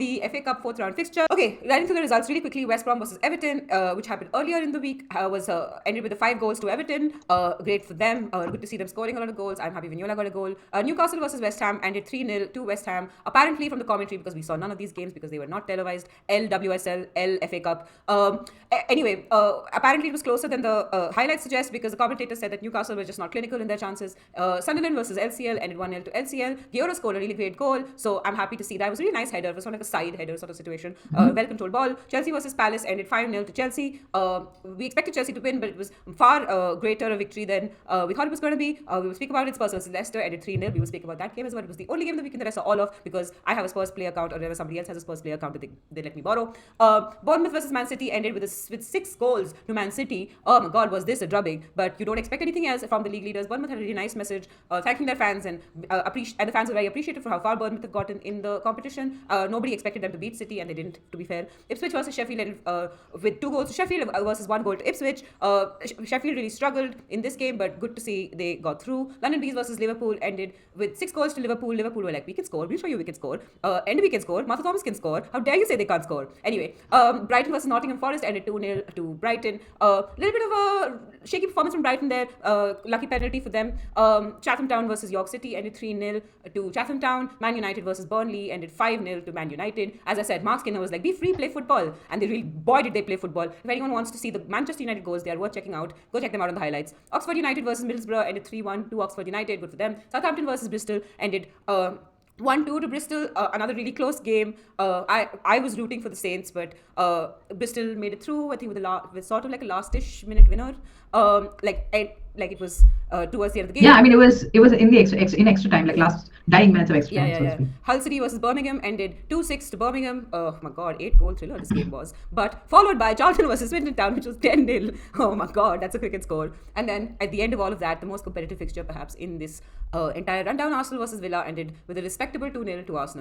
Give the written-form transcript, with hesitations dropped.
the FA Cup fourth round fixture. Okay, running through the results really quickly. West Brom versus Everton, which happened earlier in the week, was ended with 5 goals to Everton. Great for them. Good to see them scoring a lot of goals. I'm happy Vignola got a goal. Newcastle versus West Ham ended 3-0 to West Ham. Apparently from the commentary, because we saw none of these games because they were not televised. LWSL, FA Cup. Anyway, apparently it was closer than the highlights suggest, because the commentator said that Newcastle were just not clinical in their chances. Sunderland versus LCL ended 1-0 to LCL. Giora scored a really great goal, so I'm happy to see that. It was a really nice header. It was sort of like a side header sort of situation. Well controlled ball. Chelsea versus Palace ended 5-0 to Chelsea. We expected Chelsea to win, but it was far greater a victory than we thought it was going to be. We will speak about it. Spurs versus Leicester ended 3-0. We will speak about that game as well. It was the only game of the weekend that I saw all of, because I have a Spurs play account, or whenever somebody else has a Spurs play account that they let me borrow. Bournemouth versus Man City ended with 6 goals to Man City. Oh my God, was this a drubbing? But you don't expect anything else from the league leaders. Bournemouth had a really nice message thanking their fans, and the fans were very appreciative for how far Bournemouth have gotten in the competition. Nobody expected them to beat City, and they didn't, to be fair. Ipswich versus Sheffield ended with 2 goals to Sheffield versus 1 goal to Ipswich. Sheffield really struggled in this game, but good to see they got through. London Bees versus Liverpool ended with 6 goals to Liverpool. Liverpool were like, we can score, we'll show you we can score. And we can score. Martha Thomas can score. How dare you say they can't score? Anyway, Brighton versus Nottingham Forest ended 2-0 to Brighton. A little bit of a shaky performance from Brighton there. Lucky penalty for them. Chatham Town versus York City ended 3-0 to Chatham Town. Man United versus Burnley ended 5-0 to Man United. As I said, Mark Skinner was like, be free, play football. And they really, boy, did they play football. If anyone wants to see the Manchester United goals, they are worth checking out. Go check them out on the highlights. Oxford United versus Middlesbrough ended 3-1 to Oxford United. Good for them. Southampton versus Bristol ended 1-2 to Bristol. Another really close game. I was rooting for the Saints, but Bristol made it through. I think with sort of like a last-ish minute winner. Like it was towards the end of the game. Yeah, I mean it was in the extra time, like last dying minutes of extra time. Yeah. Hull City versus Birmingham ended 2-6 to Birmingham. Oh my God, 8-goal thriller this game was. But followed by Charlton versus Swindon Town, which was 10-0. Oh my God, that's a cricket score. And then at the end of all of that, the most competitive fixture perhaps in this entire rundown, Arsenal versus Villa ended with a respectable 2-0 to Arsenal.